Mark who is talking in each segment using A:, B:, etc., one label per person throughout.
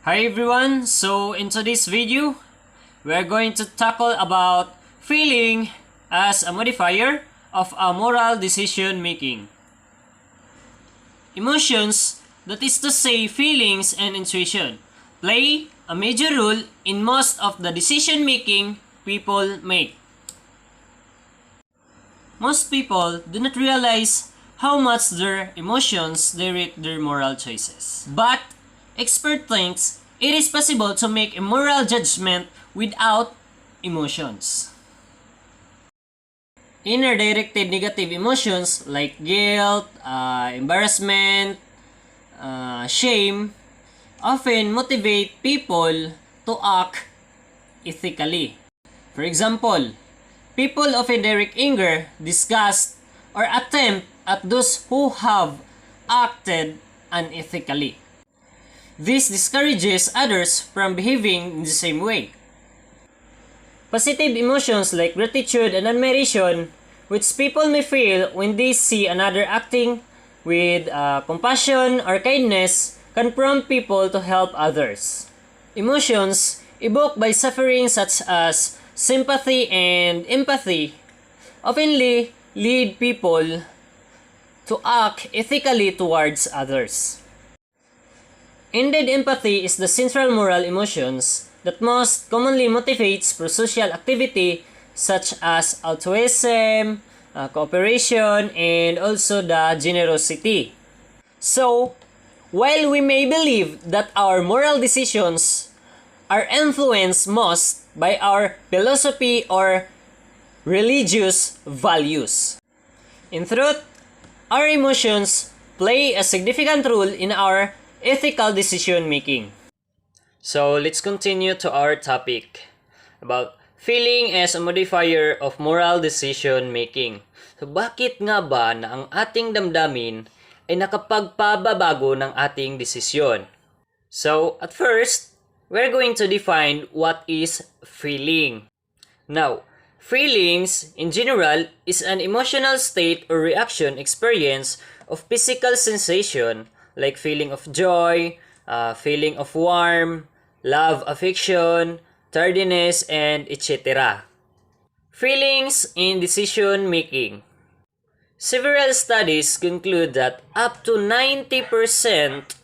A: Hi everyone, so in today's video, we're going to tackle about feeling as a modifier of a moral decision making. Emotions, that is to say feelings and intuition, play a major role in most of the decision making people make. Most people do not realize how much their emotions direct their moral choices. But expert thinks it is possible to make a moral judgment without emotions. Inner-directed negative emotions like guilt, embarrassment, shame often motivate people to act ethically. For example, people often direct anger, disgust, or attempt at those who have acted unethically. This discourages others from behaving in the same way. Positive emotions like gratitude and admiration, which people may feel when they see another acting with compassion or kindness, can prompt people to help others. Emotions evoked by suffering such as sympathy and empathy often lead people to act ethically towards others. Indeed, empathy is the central moral emotions that most commonly motivates pro-social activity such as altruism, cooperation, and also the generosity. So, while we may believe that our moral decisions are influenced most by our philosophy or religious values, in truth, our emotions play a significant role in our ethical decision making. So let's continue to our topic about feeling as a modifier of moral decision making. So bakit nga ba na ang ating damdamin ay nakapagpababago ng ating desisyon? So at first, we're going to define what is feeling. Now, feelings in general is an emotional state or reaction experience of physical sensation like feeling of joy, feeling of warmth, love, affection, tardiness, and etc. Feelings in decision making. Several studies conclude that up to 90%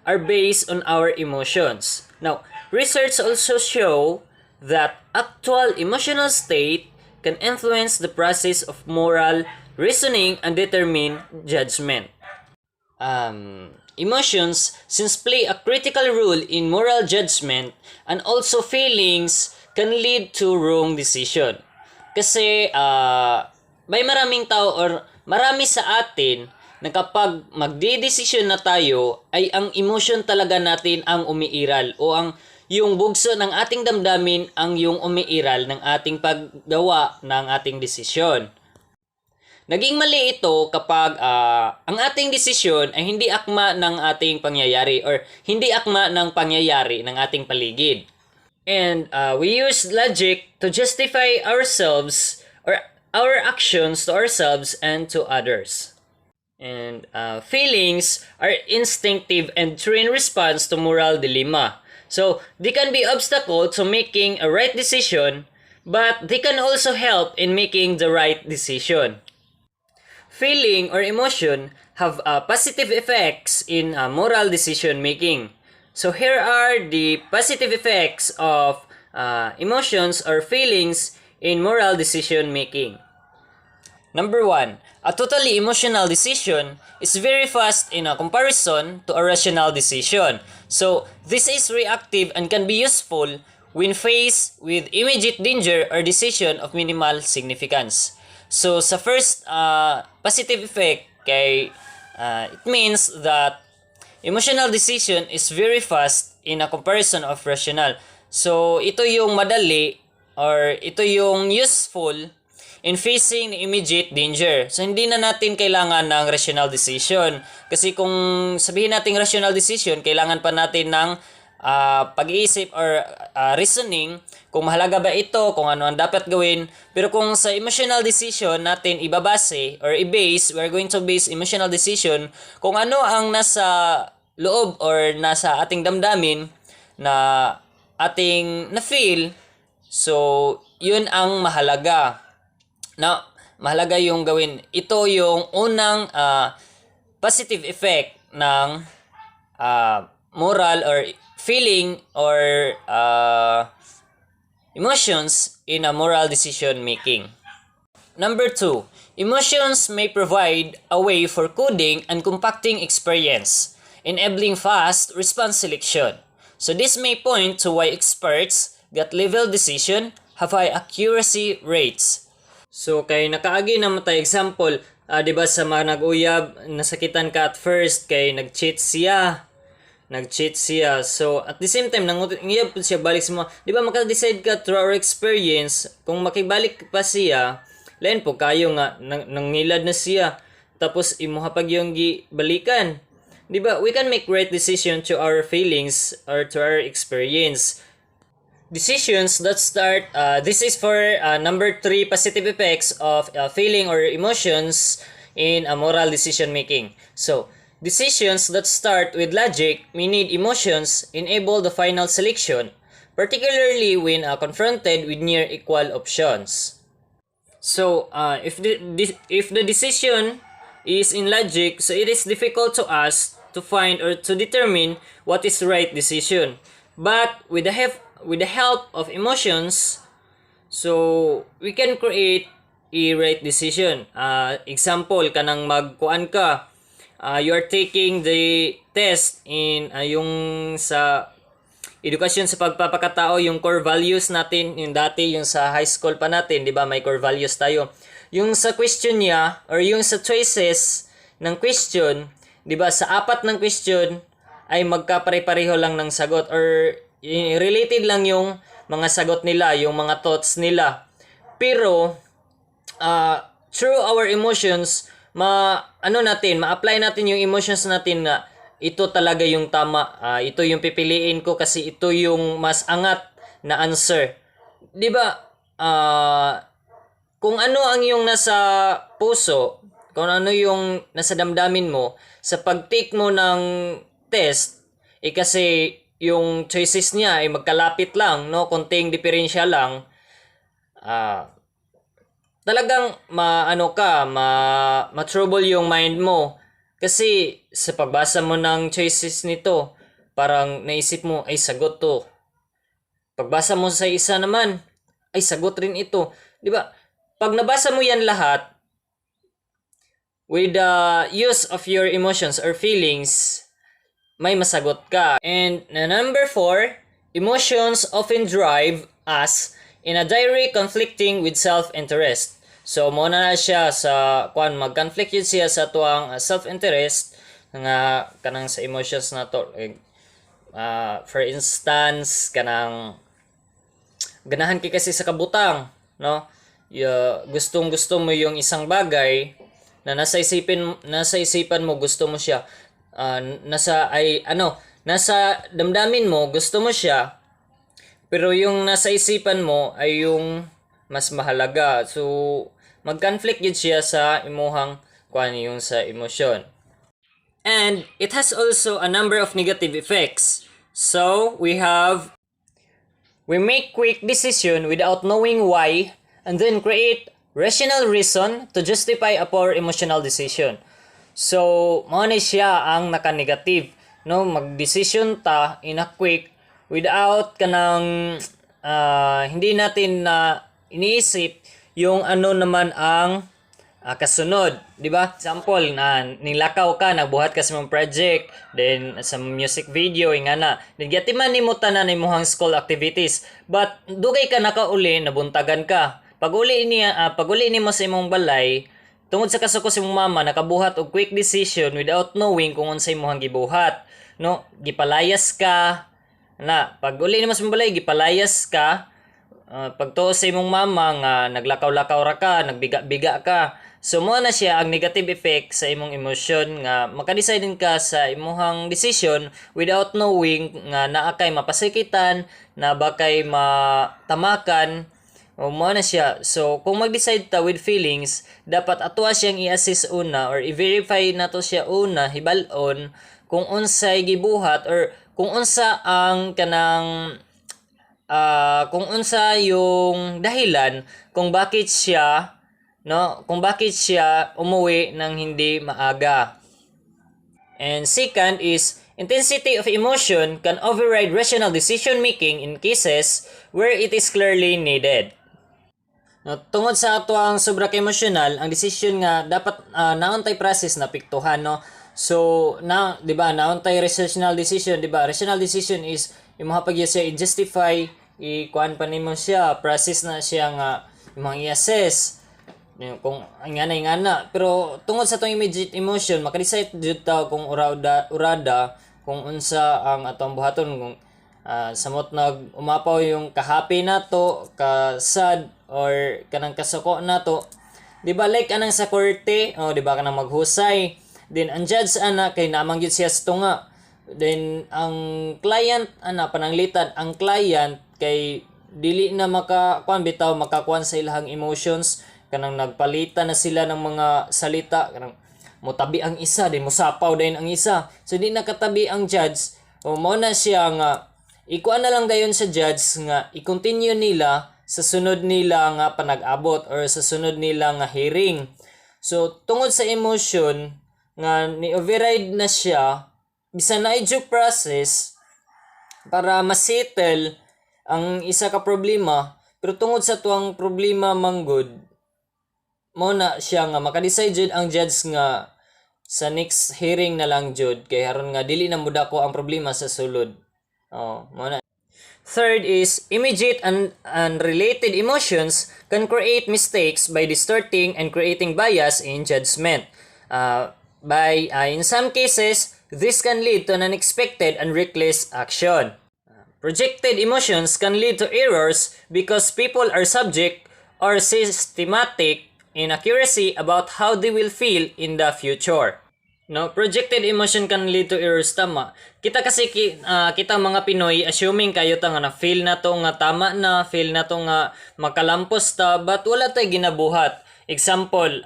A: are based on our emotions. Now, research also show that actual emotional state can influence the process of moral reasoning and determine judgment. Emotions since play a critical role in moral judgment, and also feelings can lead to wrong decision. Kasi may maraming tao or marami sa atin na kapag magdedesisyon na tayo ay ang emotion talaga natin ang umiiral o ang yung bugso ng ating damdamin ang yung umiiral ng ating paggawa ng ating desisyon. Naging mali ito kapag ang ating desisyon ay hindi akma ng ating pangyayari or hindi akma ng pangyayari ng ating paligid. And we use logic to justify ourselves or our actions to ourselves and to others. And feelings are instinctive and trained response to moral dilemma. So, they can be obstacle to making a right decision, but they can also help in making the right decision. Feeling or emotion have positive effects in moral decision making. So here are the positive effects of emotions or feelings in moral decision making. Number 1, a totally emotional decision is very fast in a comparison to a rational decision. So this is reactive and can be useful when faced with immediate danger or decision of minimal significance. So sa first positive effect kay it means that emotional decision is very fast in a comparison of rational. So ito yung madali or ito yung useful in facing immediate danger. So hindi na natin kailangan ng rational decision kasi kung sabihin natin rational decision, kailangan pa natin ng pag-iisip or reasoning kung mahalaga ba ito, kung ano ang dapat gawin. Pero kung sa emotional decision natin ibabase or i-base, we're going to base emotional decision kung ano ang nasa loob or nasa ating damdamin na ating na-feel. So, yun ang mahalaga. Na mahalaga yung gawin. Ito yung unang positive effect ng moral or feeling or emotions in a moral decision making. Number 2, emotions may provide a way for coding and compacting experience, enabling fast response selection. So this may point to why experts gut-level decision have high accuracy rates. So kay nakaagi na matay example, 'di ba sa mga nag-uyab, nasakitan ka at first kay nag-cheat siya. So, at the same time, nanguyab siya balik sa mga, di ba, maka-decide ka through our experience, kung makibalik pa siya, lain po kayo nga, nangilad na siya, tapos imuha pag yung balikan. Di ba, we can make right decision to our feelings or to our experience. Decisions that start, this is for number 3 positive effects of feeling or emotions in a moral decision making. So, decisions that start with logic may need emotions enable the final selection, particularly when confronted with near equal options. So, if the decision is in logic, so it is difficult to us to find or to determine what is the right decision. But with the help of emotions, so we can create a right decision. Example, kanang magkuan ka, you are taking the test in yung sa edukasyon sa pagpapakatao, yung core values natin, yung dati yung sa high school pa natin, di ba, may core values tayo. Yung sa question niya or yung sa choices ng question, di ba, sa 4 ng question ay magkapare-pareho lang ng sagot or related lang yung mga sagot nila, yung mga thoughts nila. Pero through our emotions, ma-apply natin yung emotions natin na ito talaga yung tama, ito yung pipiliin ko kasi ito yung mas angat na answer. 'Di ba? Kung ano ang yung nasa puso, kung ano yung nasa damdamin mo sa pag-take mo ng test, kasi yung choices niya ay magkalapit lang, no? Konting diferensya lang. Talagang ma-trouble yung mind mo kasi sa pagbasa mo ng choices nito, parang naisip mo ay sagot to. Pagbasa mo sa isa naman, ay sagot rin ito. 'Di ba? Pag nabasa mo yan lahat with the use of your emotions or feelings, may masagot ka. And number 4, emotions often drive us in a direct conflicting with self-interest. So mo na siya sa mag-conflict yun siya sa tuang self-interest nga kanang sa emotions na to. For instance, kanang ganahan kay kasi sa kabutang, no? Gustong-gusto mo yung isang bagay na nasa isipan mo gusto mo siya. Nasa damdamin mo gusto mo siya. Pero yung nasa isipan mo ay yung mas mahalaga. So, mag-conflict yun siya sa imuhang yung sa emosyon. And it has also a number of negative effects. So, we make quick decision without knowing why and then create rational reason to justify a poor emotional decision. So, mao ni siya ang naka-negative, no? Mag-decision ta in a quick without kanang hindi natin iniisip yung ano naman ang kasunod, di ba? Example, nilakaw ka, nagbuhat ka sa mong project, then sa music video, ingana. Then gatiman nimo tanan imong school activities, but dugay ka nakauli, nabuntagan ka. Pag uli nimo sa imong balay, tungod sa kasuko sa imong mama, nakabuhat og quick decision without knowing kung unsay imong gibuhat, no? Gipalayas ka. Pag uli nimo sa balay, gipalayas ka, pagtuo sa imong mama nga naglakaw-lakaw ra ka, nagbiga-biga ka. So mo na siya ang negative effect sa imong emosyon nga maka-decide ka sa imong decision without knowing nga naa kay mapasakitan, na bakay matamakan. O mo na siya. So kung mag-decide ta with feelings, dapat atoa siyang i-assess una or i-verify nato siya una, hibal-on kung unsay gibuhat or kung unsa ang kanang kung unsa yung dahilan kung bakit siya umuwi ng hindi maaga. And second is, intensity of emotion can override rational decision making in cases where it is clearly needed. No, tungod sa ato ang sobra ka emosyonal, ang decision nga dapat naon tay process na piktuhan, no. So di ba, naon tay rational decision, di ba? Rational decision is imong pag siya i-justify, kuan pa nimo siya, process na siya nga imong i-assess kung ingana. Pero tungod sa tong immediate emotion, makadecide jud ta kung urada kung unsa ang atong buhaton, kung samot nag umapaw yung ka-happy nato, ka-sad, or kanang kasuko nato. Di ba, like anang sa korte, di ba, kanang maghusay, then ang judge kay namang gyud siya sa tunga, then ang client pananglitan ang client kay dili na makakuan sa ilahang emotions, kanang nagpalitan na sila ng mga salita, kanang motabi ang isa, din mosapaw din ang isa, so di nakatabi ang judge. Mao na siya nga ikuan na lang dayon sa judge nga i-continue nila sa sunod nila nga panag-abot or sa sunod nila nga hearing. So tungod sa emotion nga ni override na siya, bisan na due process para masettle ang isa ka problema, pero tungod sa tuang problema manggod, mo na siya nga makadecide jud ang judge nga sa next hearing na lang jud, kay haron nga dili na mudako ang problema sa sulod. Mo na. Third is, immediate and unrelated emotions can create mistakes by distorting and creating bias in judgment. In some cases, this can lead to an unexpected and reckless action. Projected emotions can lead to errors because people are subject or systematic inaccuracy about how they will feel in the future. No, projected emotion can lead to errors, tama. Kita kasi kita mga Pinoy assuming kayo ta nga na feel na to nga tama na, feel na to nga makalampos ta, but wala tay ginabuhat. Example,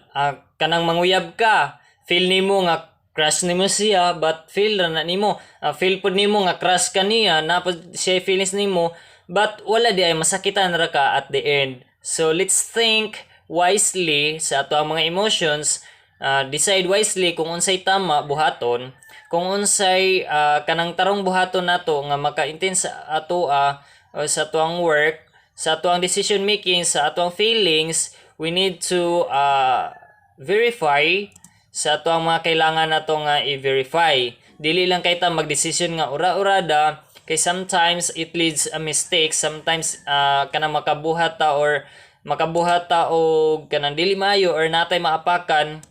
A: kanang manguyab ka, feel nimo nga crush nimo siya, but feel na nimo, feel pud nimo nga crush ka niya, napod siya feelings nimo, but wala di ay masakitan ra ka at the end. So let's think wisely sa ato ang mga emotions, decide wisely kung unsay tama buhaton, kung unsay kanang tarong buhaton nato nga maka-intense sa ato sa atuang work, sa atuang decision making, sa atuang feelings. We need to verify sa atuang mga kailangan nato nga i-verify. Dili lang kay ta mag-decision nga ura-urada, kay sometimes it leads a mistake, sometimes kanang makabuhat ta og kanang dili maayo or natay maapakan.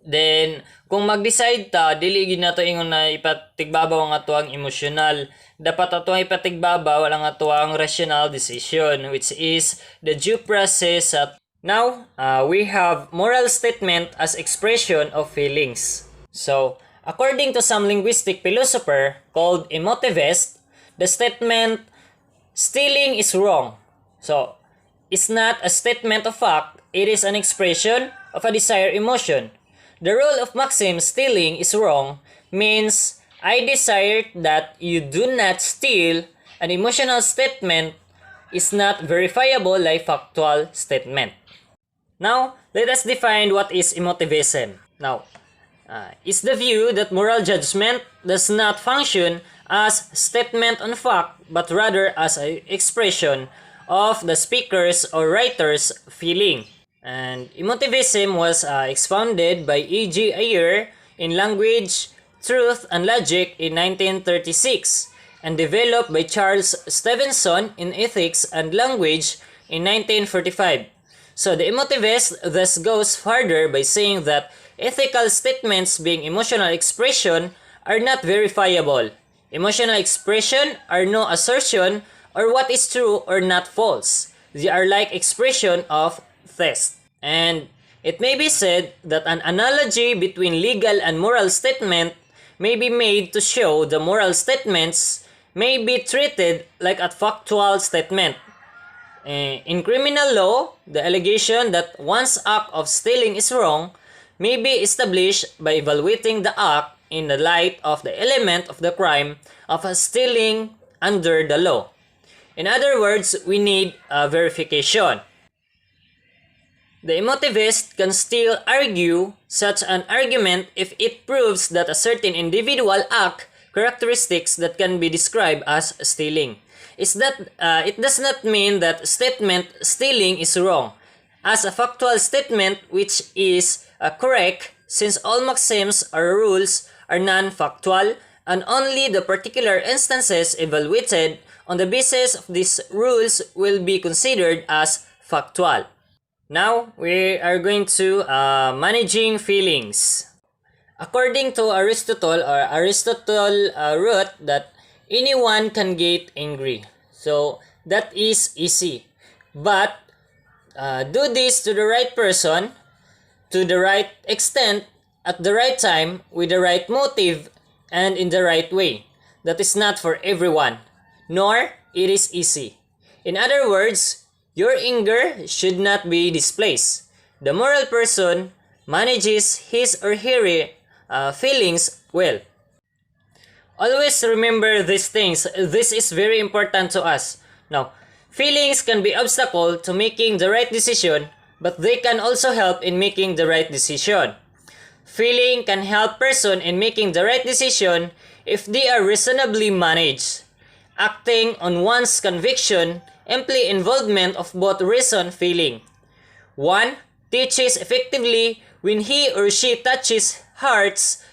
A: Then kung mag-decide ta, dili gid nato ingon na ipatigbabaw ang atuang emosyonal, dapat atuang ipatigbabaw ang atuang rational decision, which is the due process. Now we have moral statement as expression of feelings. So according to some linguistic philosopher called EMOTIVISM, the statement stealing is wrong, so it's not a statement of fact, it is an expression of a desired emotion. The rule of maxim stealing is wrong means I desire that you do not steal. An emotional statement is not verifiable like factual statement. Now, let us define what is emotivism. Now, it's the view that moral judgment does not function as statement on fact but rather as an expression of the speaker's or writer's feeling. And emotivism was expounded by E.G. Ayer in Language, Truth and Logic in 1936 and developed by Charles Stevenson in Ethics and Language in 1945. So the emotivist thus goes further by saying that ethical statements being emotional expression are not verifiable. Emotional expression are no assertion or what is true or not false. They are like expression of test. And it may be said that an analogy between legal and moral statement may be made to show the moral statements may be treated like a factual statement. In criminal law, the allegation that one's act of stealing is wrong may be established by evaluating the act in the light of the element of the crime of stealing under the law. In other words, we need a verification. The emotivist can still argue such an argument if it proves that a certain individual act characteristics that can be described as stealing. It does not mean that statement stealing is wrong, as a factual statement which is correct, since all maxims or rules are non-factual and only the particular instances evaluated on the basis of these rules will be considered as factual. Now, we are going to managing feelings. According to Aristotle wrote that anyone can get angry. So, that is easy. But, do this to the right person, to the right extent, at the right time, with the right motive, and in the right way. That is not for everyone, nor it is easy. In other words, your anger should not be displaced. The moral person manages his or her feelings well. Always remember these things. This is very important to us. Now, feelings can be obstacle to making the right decision, but they can also help in making the right decision. Feeling can help person in making the right decision if they are reasonably managed. Acting on one's conviction imply involvement of both reason feeling. One teaches effectively when he or she touches hearts.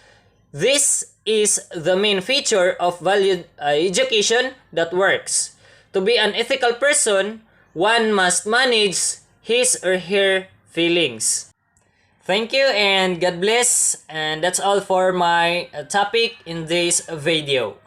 A: This is the main feature of valued education that works. To be an ethical person, one must manage his or her feelings. Thank you and God bless, and that's all for my topic in this video.